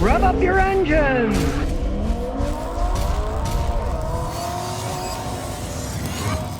Rev up your engines!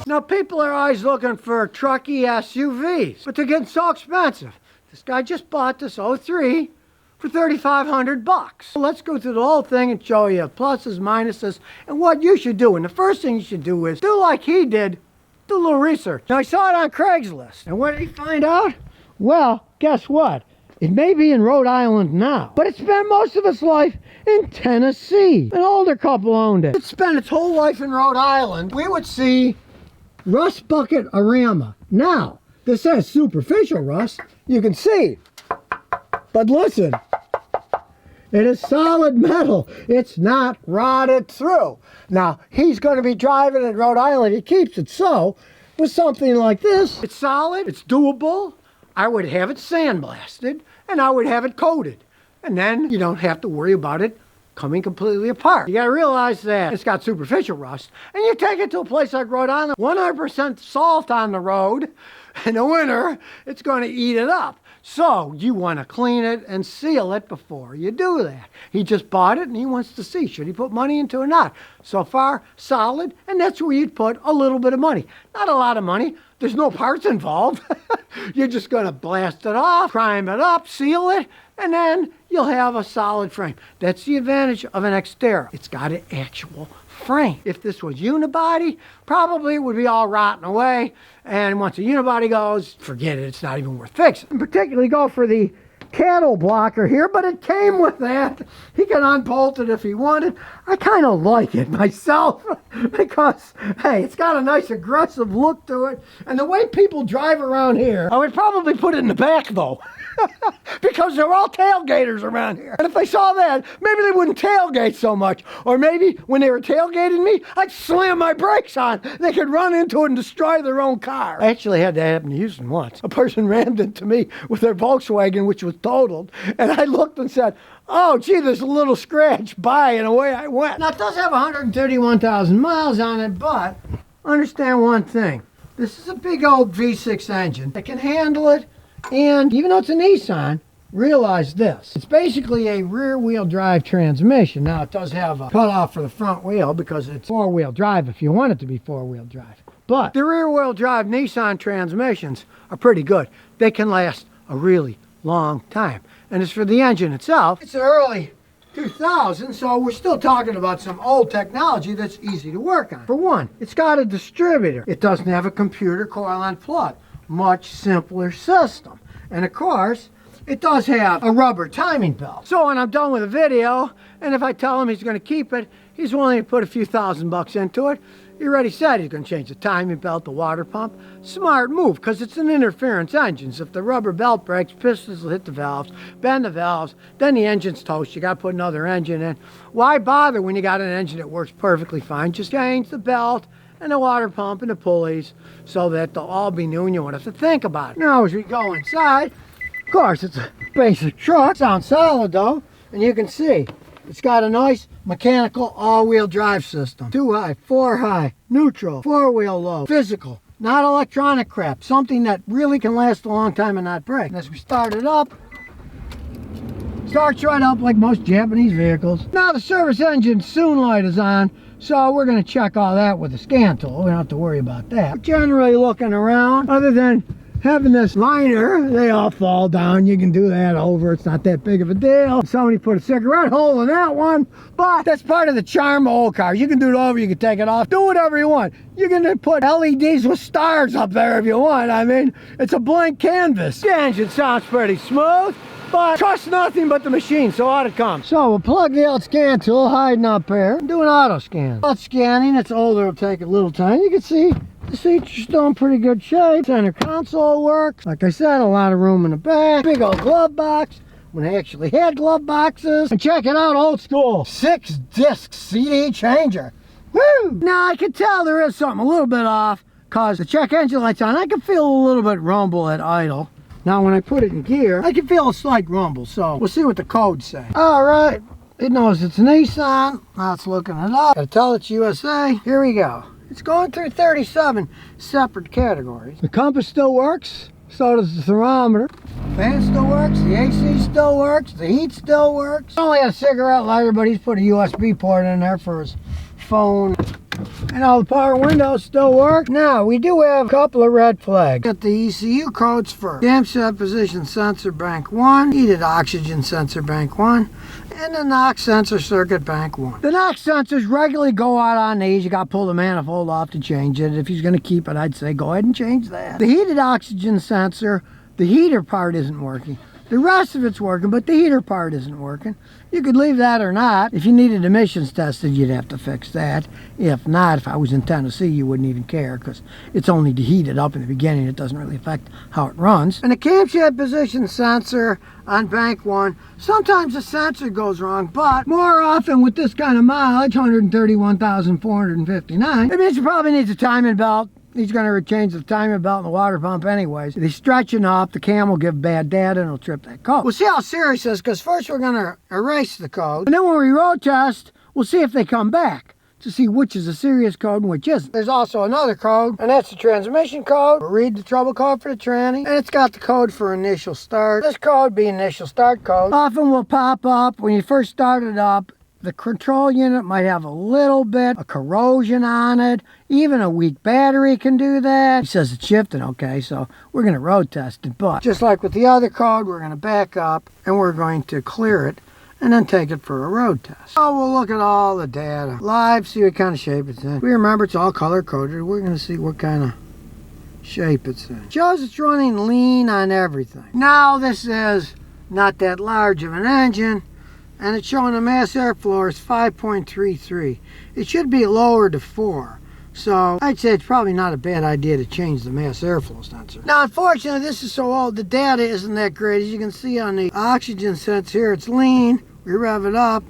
Now people are always looking for trucky SUVs, but they're getting so expensive. This guy just bought this 03 for $3,500. Let's go through the whole thing and show you pluses, minuses, and what you should do. And the first thing you should do is do like he did, do a little research. Now I saw it on Craigslist, and what did he find out? Well, guess what? It may be in Rhode Island now, but it spent most of its life in Tennessee. An older couple owned it. It spent its whole life in Rhode Island. We would see rust bucket arama. Now, this says superficial rust. You can see. But listen, it is solid metal. It's not rotted through. Now, he's going to be driving in Rhode Island. He keeps it so. With something like this, it's solid, it's doable. I would have it sandblasted, and I would have it coated. And then you don't have to worry about it coming completely apart. You gotta realize that it's got superficial rust, and you take it to a place like Rhode Island, 100% salt on the road. In the winter, it's gonna eat it up. So you wanna clean it and seal it before you do that. He just bought it and he wants to see, should he put money into it or not? So far, solid, and that's where you'd put a little bit of money. Not a lot of money. There's no parts involved. You're just gonna blast it off, prime it up, seal it, and then you'll have a solid frame. That's the advantage of an Xterra. It's got an actual frame. If this was unibody, probably it would be all rotting away. And once a unibody goes, forget it, it's not even worth fixing. And particularly go for the cattle blocker here, but it came with that. He can unbolt it if he wanted. I kind of like it myself because, hey, it's got a nice aggressive look to it. And the way people drive around here, I would probably put it in the back though. Because they're all tailgaters around here. And if they saw that, maybe they wouldn't tailgate so much. Or maybe when they were tailgating me, I'd slam my brakes on. They could run into it and destroy their own car. I actually had that happen to Houston once. A person rammed into me with their Volkswagen, which was totaled. And I looked and said, oh, gee, there's a little scratch. Bye, and away I went. Now, it does have 131,000 miles on it, but understand one thing. This is a big old V6 engine that can handle it. And even though it's a Nissan, realize this. It's basically a rear-wheel drive transmission. Now, it does have a cutoff for the front wheel because it's four-wheel drive if you want it to be four-wheel drive. But the rear-wheel drive Nissan transmissions are pretty good. They can last a really long time. And as for the engine itself, it's early 2000, so we're still talking about some old technology that's easy to work on. For one, it's got a distributor. It doesn't have a computer coil and plug. Much simpler system. And of course, it does have a rubber timing belt. So when I'm done with the video, and if I tell him he's going to keep it, he's willing to put a few $1,000 into it. He already said he's going to change the timing belt, the water pump. Smart move, because it's an interference engine. So if the rubber belt breaks, pistons will hit the valves, bend the valves, then the engine's toast. You got to put another engine in. Why bother when you got an engine that works perfectly fine? Just change the belt and the water pump and the pulleys so that they'll all be new and you won't have to think about it. Now as we go inside, of course it's a basic truck. Sounds solid though, and you can see it's got a nice mechanical all-wheel drive system. 2 high, 4 high, neutral, 4-wheel low, physical, not electronic crap, something that really can last a long time and not break. And as we start it up, starts right up like most Japanese vehicles. Now the service engine soon light is on, so we're going to check all that with the scan tool. We don't have to worry about that. Generally looking around, other than having this liner, they all fall down. You can do that over. It's not that big of a deal. Somebody put a cigarette hole in that one, but that's part of the charm of old cars. You can do it over, you can take it off, do whatever you want. You can put LEDs with stars up there if you want. I mean, it's a blank canvas. The engine sounds pretty smooth, but trust nothing but the machine, so out it comes. So we'll plug the old scan tool, hiding up here, and do an auto scan. Not scanning, it's older, it'll take a little time. You can see the seats are still in pretty good shape. Center console works. Like I said, a lot of room in the back. Big old glove box, when they actually had glove boxes. And check it out, old school. 6-disc CD changer. Woo! Now I can tell there is something a little bit off, because the check engine light's on. I can feel a little bit rumble at idle. Now when I put it in gear, I can feel a slight rumble, so we'll see what the codes say. Alright, it knows it's Nissan. Now it's looking it up. Gotta tell it's USA. Here we go. It's going through 37 separate categories. The compass still works. So does the thermometer. Fan still works, the AC still works, the heat still works. Only a cigarette lighter, but he's put a USB port in there for his phone. And all the power windows still work. Now, we do have a couple of red flags. Get the ECU codes first. Camshaft position sensor bank 1, heated oxygen sensor bank 1, and the NOx sensor circuit bank 1. The NOx sensors regularly go out on these. You got to pull the manifold off to change it. If he's going to keep it, I'd say go ahead and change that. The heated oxygen sensor, the heater part isn't working. The rest of it's working, but the heater part isn't working. You could leave that or not. If you needed emissions tested, you'd have to fix that. If not, if I was in Tennessee, you wouldn't even care because it's only heated up in the beginning. It doesn't really affect how it runs. And the camshaft position sensor on bank 1, sometimes the sensor goes wrong, but more often with this kind of mileage, 131,459, it means you probably need a timing belt. He's going to change the timing belt and the water pump anyways. If they stretch enough, the cam will give bad data and it'll trip that code. We'll see how serious this is, because first we're going to erase the code. And then when we road test, we'll see if they come back to see which is a serious code and which isn't. There's also another code, and that's the transmission code. We'll read the trouble code for the tranny, and it's got the code for initial start. This code being initial start code often will pop up when you first start it up. The control unit might have a little bit of corrosion on it. Even a weak battery can do that. He says it's shifting, okay, so we're going to road test it. But just like with the other code, we're going to back up and we're going to clear it and then take it for a road test. So we'll look at all the data live, see what kind of shape it's in. We remember it's all color coded. We're going to see what kind of shape it's in. Shows it's running lean on everything. Now this is not that large of an engine, and it's showing the mass airflow is 5.33. It should be lower to 4. So I'd say it's probably not a bad idea to change the mass airflow sensor. Now, unfortunately, this is so old, the data isn't that great. As you can see on the oxygen sensor here, it's lean. We rev it up,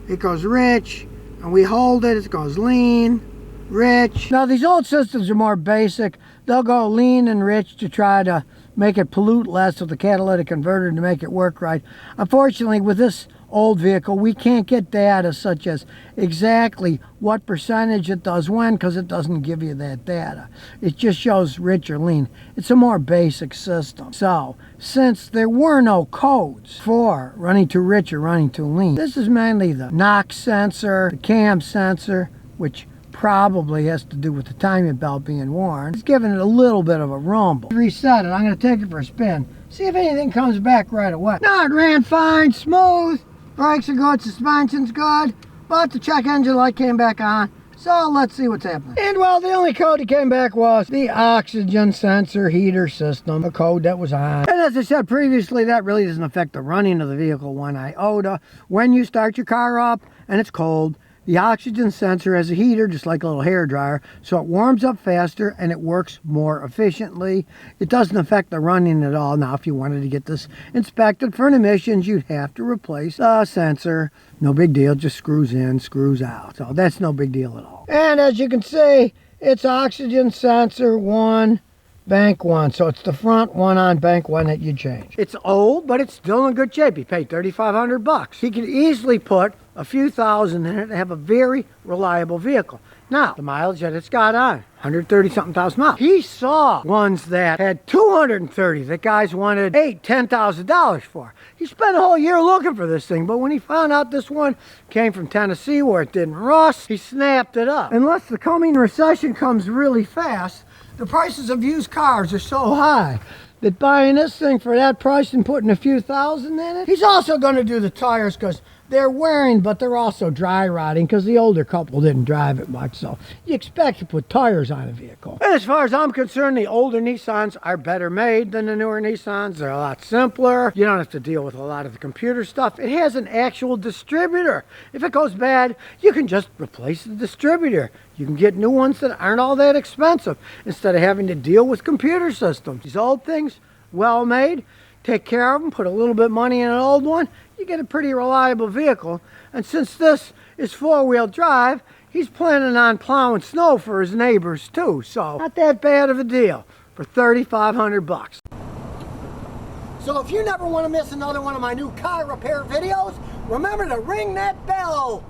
it goes rich, and we hold it, it goes lean, rich. Now, these old systems are more basic. They'll go lean and rich to try to make it pollute less with the catalytic converter to make it work right. Unfortunately, with this old vehicle, we can't get data such as exactly what percentage it does when, because it doesn't give you that data. It just shows rich or lean. It's a more basic system. So, since there were no codes for running too rich or running too lean, this is mainly the NOx sensor, the cam sensor, which probably has to do with the timing belt being worn. It's giving it a little bit of a rumble. Reset it. I'm going to take it for a spin. See if anything comes back right away. No, it ran fine, smooth. Brakes are good, suspension's good. But the check engine light came back on. So let's see what's happening. And well, the only code that came back was the oxygen sensor heater system, a code that was on. And as I said previously, that really doesn't affect the running of the vehicle one iota. When you start your car up and it's cold, the oxygen sensor has a heater, just like a little hair dryer, so it warms up faster and it works more efficiently. It doesn't affect the running at all. Now, if you wanted to get this inspected for emissions, you'd have to replace the sensor. No big deal, just screws in, screws out. So that's no big deal at all. And as you can see, it's oxygen sensor 1, bank 1. So it's the front one on bank 1 that you change. It's old, but it's still in good shape. You paid $3,500. He could easily put a few thousand in it and have a very reliable vehicle. Now, the mileage that it's got on, 130-something thousand miles. He saw ones that had 230 that guys wanted $10,000 for. He spent a whole year looking for this thing, but when he found out this one came from Tennessee where it didn't rust, he snapped it up. Unless the coming recession comes really fast, the prices of used cars are so high that buying this thing for that price and putting a few thousand in it, he's also going to do the tires because they're wearing, but they're also dry rotting because the older couple didn't drive it much. So you expect to put tires on a vehicle. And as far as I'm concerned, the older Nissans are better made than the newer Nissans. They're a lot simpler. You don't have to deal with a lot of the computer stuff. It has an actual distributor. If it goes bad, you can just replace the distributor. You can get new ones that aren't all that expensive instead of having to deal with computer systems. These old things, well made, take care of them, put a little bit of money in an old one, you get a pretty reliable vehicle. And since this is four-wheel drive, he's planning on plowing snow for his neighbors too. So not that bad of a deal for $3,500. So if you never want to miss another one of my new car repair videos, remember to ring that bell.